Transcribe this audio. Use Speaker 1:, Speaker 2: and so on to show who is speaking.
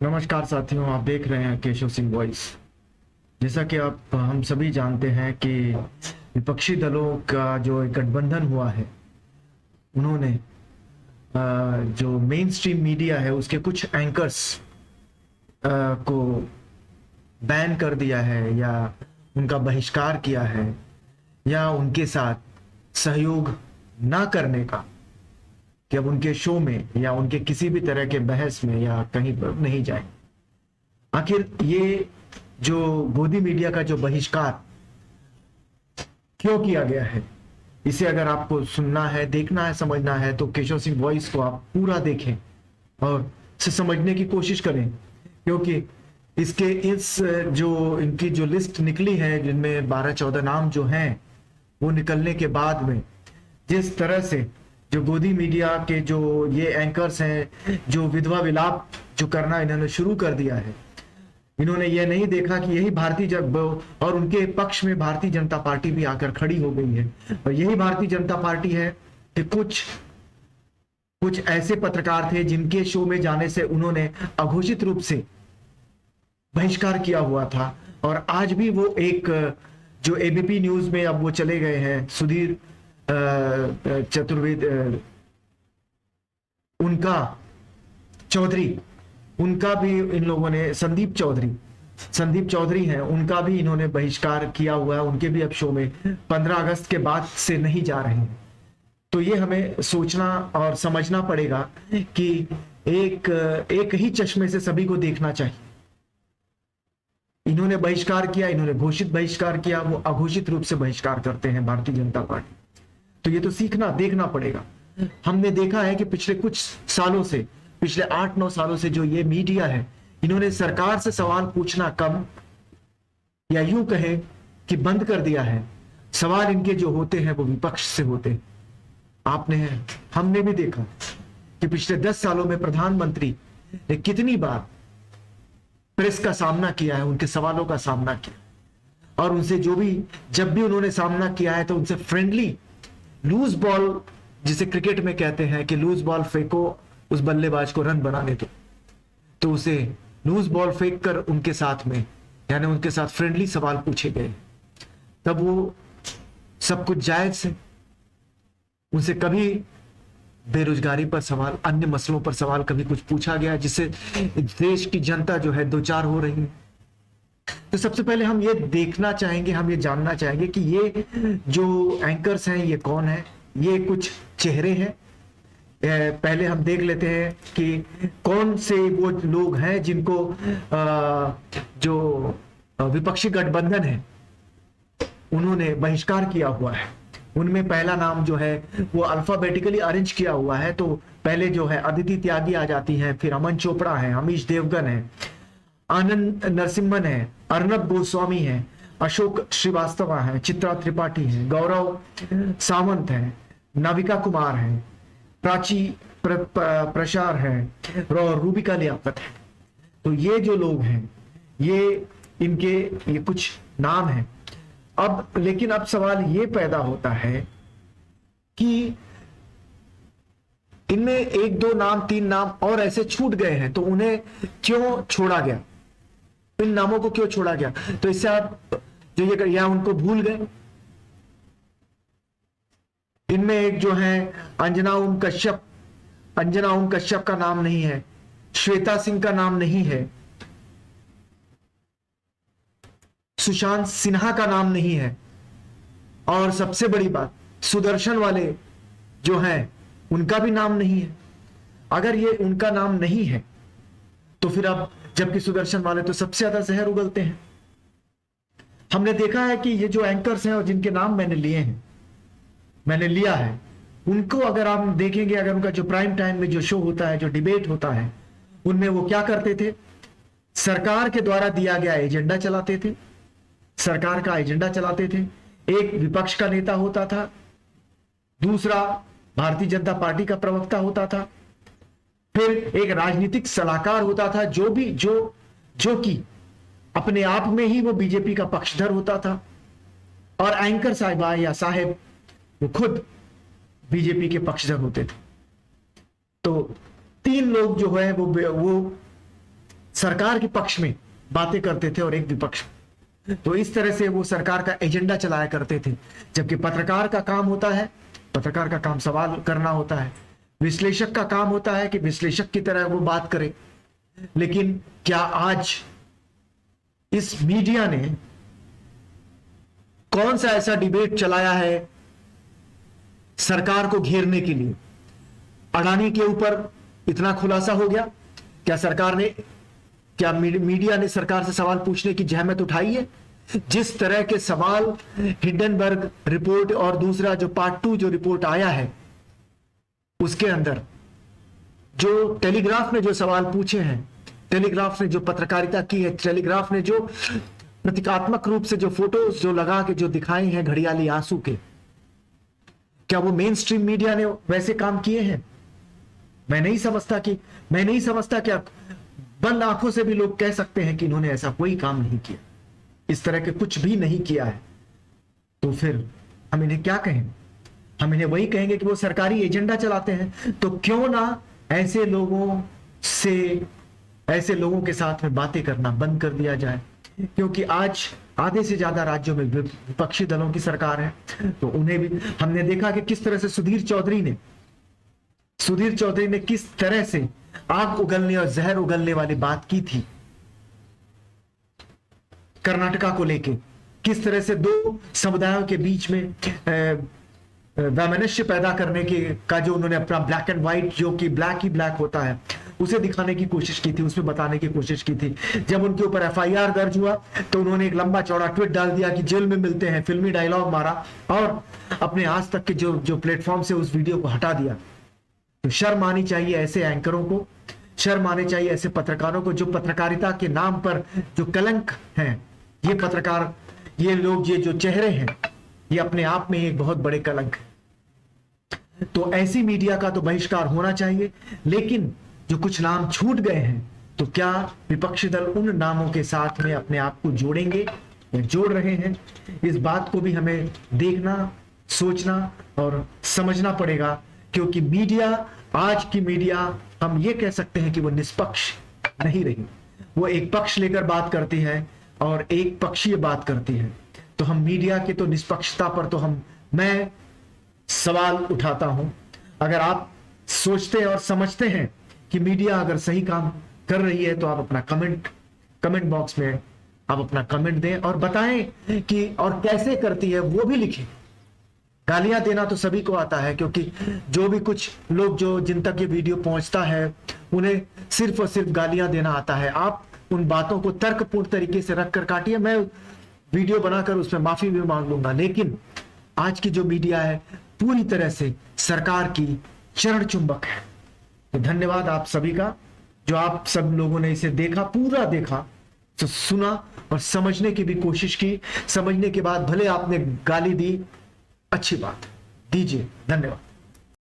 Speaker 1: नमस्कार साथियों, आप देख रहे हैं केशव सिंह वॉइस। जैसा कि आप हम सभी जानते हैं कि विपक्षी दलों का जो एक गठबंधन हुआ है, उन्होंने जो मेन स्ट्रीम मीडिया है उसके कुछ एंकर्स को बैन कर दिया है या उनका बहिष्कार किया है या उनके साथ सहयोग ना करने का, कि अब उनके शो में या उनके किसी भी तरह के बहस में या कहीं पर नहीं जाए। आखिर ये जो गोदी मीडिया का जो बहिष्कार क्यों किया गया है, इसे अगर आपको सुनना है, देखना है, समझना है तो केशव सिंह वॉइस को आप पूरा देखें और इसे समझने की कोशिश करें, क्योंकि इसके इस जो इनकी जो लिस्ट निकली है जिनमें 12-14 नाम जो हैं, वो निकलने के बाद में जिस तरह से जो गोदी मीडिया के जो ये एंकर्स हैं, जो विधवा विलाप जो करना इन्होंने शुरू कर दिया है, इन्होंने ये नहीं देखा कि यही और उनके पक्ष में भारतीय जनता पार्टी भी आकर खड़ी हो गई है। और यही भारतीय जनता पार्टी है कि कुछ ऐसे पत्रकार थे जिनके शो में जाने से उन्होंने अघोषित रूप से बहिष्कार किया हुआ था। और आज भी वो एक जो एबीपी न्यूज में अब वो चले गए हैं, सुधीर चतुर्वेदी, उनका चौधरी, उनका भी इन लोगों ने, संदीप चौधरी हैं, उनका भी इन्होंने बहिष्कार किया हुआ है। उनके भी अब शो में 15 अगस्त के बाद से नहीं जा रहे हैं। तो ये हमें सोचना और समझना पड़ेगा कि एक ही चश्मे से सभी को देखना चाहिए। इन्होंने बहिष्कार किया, इन्होंने घोषित बहिष्कार किया, वो अघोषित रूप से बहिष्कार करते हैं भारतीय जनता पार्टी। तो ये तो सीखना, देखना पड़ेगा। हमने देखा है कि पिछले कुछ सालों से, पिछले 8-9 सालों से जो ये मीडिया है, इन्होंने सरकार से सवाल पूछना कम या यूं कहें कि बंद कर दिया है। सवाल इनके जो होते हैं वो विपक्ष से होते हैं। हमने भी देखा कि पिछले 10 सालों में प्रधानमंत्री ने कितनी बार प्रेस का सामना किया है, उनके सवालों का सामना किया, और उनसे जब भी उन्होंने सामना किया है तो उनसे फ्रेंडली लूज बॉल, जिसे क्रिकेट में कहते हैं कि लूज बॉल फेंको, उस बल्लेबाज को रन बनाने दो, तो उसे लूज बॉल फेंक कर उनके साथ में, यानी उनके साथ फ्रेंडली सवाल पूछे गए। तब वो सब कुछ जायज से, उनसे कभी बेरोजगारी पर सवाल, अन्य मसलों पर सवाल कभी कुछ पूछा गया जिससे देश की जनता जो है दो चार हो रही है। तो सबसे पहले हम ये देखना चाहेंगे, हम ये जानना चाहेंगे कि ये जो एंकर्स हैं ये कौन है। ये कुछ चेहरे हैं। पहले हम देख लेते हैं कि कौन से वो लोग हैं जिनको जो विपक्षी गठबंधन है उन्होंने बहिष्कार किया हुआ है। उनमें पहला नाम जो है वो अल्फाबेटिकली अरेंज किया हुआ है। तो पहले जो है अदिति त्यागी आ जाती है, फिर अमन चोपड़ा है, हमीश देवगन है, आनंद नरसिम्हन है, अर्नब गोस्वामी है, अशोक श्रीवास्तव है, चित्रा त्रिपाठी है, गौरव सावंत है, नाविका कुमार है, प्राची प्रसार है और रूबिका लियाकत है। तो ये जो लोग हैं, ये कुछ नाम हैं। लेकिन अब सवाल ये पैदा होता है कि इनमें 1-2 नाम, 3 नाम और ऐसे छूट गए हैं, तो उन्हें क्यों छोड़ा गया, इन नामों को क्यों छोड़ा गया? तो इससे आप जो ये या उनको भूल गए। इनमें एक जो है अंजना ओम कश्यप का नाम नहीं है, श्वेता सिंह का नाम नहीं है, सुशांत सिन्हा का नाम नहीं है, और सबसे बड़ी बात सुदर्शन वाले जो हैं उनका भी नाम नहीं है। अगर ये उनका नाम नहीं है तो फिर अब, जबकि सुदर्शन वाले तो सबसे ज्यादा जहर उगलते हैं। हमने देखा है कि ये जो एंकर्स हैं और जिनके नाम मैंने लिया है, उनको अगर हम देखेंगे, अगर उनका जो प्राइम टाइम में जो शो होता है, जो डिबेट होता है, उनमें वो क्या करते थे? सरकार के द्वारा दिया गया एजेंडा चलाते थे, सरकार का एजेंडा चलाते थे। एक विपक्ष का नेता होता था, दूसरा भारतीय जनता पार्टी का प्रवक्ता होता था, फिर एक राजनीतिक सलाहकार होता था जो कि अपने आप में ही वो बीजेपी का पक्षधर होता था, और एंकर साहिबा या साहेब वो खुद बीजेपी के पक्षधर होते थे। तो 3 लोग जो है वो सरकार के पक्ष में बातें करते थे और एक विपक्ष। तो इस तरह से वो सरकार का एजेंडा चलाया करते थे, जबकि पत्रकार का काम होता है, पत्रकार का काम सवाल करना होता है, विश्लेषक का काम होता है कि विश्लेषक की तरह वो बात करे। लेकिन क्या आज इस मीडिया ने कौन सा ऐसा डिबेट चलाया है सरकार को घेरने के लिए? अडानी के ऊपर इतना खुलासा हो गया, क्या सरकार ने, क्या मीडिया ने सरकार से सवाल पूछने की जहमत उठाई है? जिस तरह के सवाल हिंडनबर्ग रिपोर्ट और दूसरा जो पार्ट 2 जो रिपोर्ट आया है उसके अंदर जो टेलीग्राफ ने जो सवाल पूछे हैं, टेलीग्राफ ने जो पत्रकारिता की है, टेलीग्राफ ने जो प्रतीकात्मक रूप से जो फोटोज जो लगा के जो दिखाए हैं घड़ियाली आंसू के, क्या वो मेन स्ट्रीम मीडिया ने वैसे काम किए हैं? मैं नहीं समझता क्या बंद आंखों से भी लोग कह सकते हैं कि इन्होंने ऐसा कोई काम नहीं किया, इस तरह के कुछ भी नहीं किया है। तो फिर हम इन्हें क्या कहें? हम इन्हें वही कहेंगे कि वो सरकारी एजेंडा चलाते हैं। तो क्यों ना ऐसे लोगों के साथ में बातें करना बंद कर दिया जाए, क्योंकि आज आधे से ज्यादा राज्यों में विपक्षी दलों की सरकार है। तो उन्हें भी हमने देखा कि किस तरह से सुधीर चौधरी ने किस तरह से आग उगलने और जहर उगलने वाली बात की थी कर्नाटका को लेके, किस तरह से दो समुदायों के बीच में वैमनस्य पैदा करने के का जो उन्होंने अपना ब्लैक एंड व्हाइट, जो कि ब्लैक ही ब्लैक होता है, उसे दिखाने की कोशिश की थी, उसमें बताने की कोशिश की थी। जब उनके ऊपर एफआईआर दर्ज हुआ तो उन्होंने एक लंबा चौड़ा ट्वीट डाल दिया कि जेल में मिलते हैं, फिल्मी डायलॉग मारा और अपने आज तक के जो प्लेटफॉर्म से उस वीडियो को हटा दिया। तो शर्म आनी चाहिए ऐसे एंकरों को, शर्म आनी चाहिए ऐसे पत्रकारों को जो पत्रकारिता के नाम पर जो कलंक हैं, ये पत्रकार, ये लोग, ये जो चेहरे हैं, ये अपने आप में एक बहुत बड़े कलंक है। तो ऐसी मीडिया का तो बहिष्कार होना चाहिए। लेकिन जो कुछ नाम छूट गए हैं, तो क्या विपक्षी दल उन नामों के साथ में अपने आप को जोड़ेंगे या जोड़ रहे हैं? इस बात को भी हमें देखना, सोचना और समझना पड़ेगा, क्योंकि मीडिया, आज की मीडिया, हम ये कह सकते हैं कि वो निष्पक्ष नहीं रही। वो एक पक्ष लेकर बात करती है और एक पक्षीय बात करती है। तो हम मीडिया की तो निष्पक्षता पर तो मैं सवाल उठाता हूं। अगर आप सोचते और समझते हैं कि मीडिया अगर सही काम कर रही है, तो आप अपना कमेंट बॉक्स में आप अपना कमेंट दें और बताएं कि और कैसे करती है वो भी लिखें। गालियां देना तो सभी को आता है, क्योंकि जो भी कुछ लोग जिन तक ये वीडियो पहुंचता है उन्हें सिर्फ और सिर्फ गालियां देना आता है। आप उन बातों को तर्कपूर्ण तरीके से रखकर काटिए, मैं वीडियो बनाकर उसमें माफी भी मांग लूंगा। लेकिन आज की जो मीडिया है पूरी तरह से सरकार की चरण चुंबक है। तो धन्यवाद आप सभी का, जो आप सब लोगों ने इसे देखा, पूरा देखा, तो सुना और समझने की भी कोशिश की। समझने के बाद भले आपने गाली दी, अच्छी बात, दीजिए। धन्यवाद।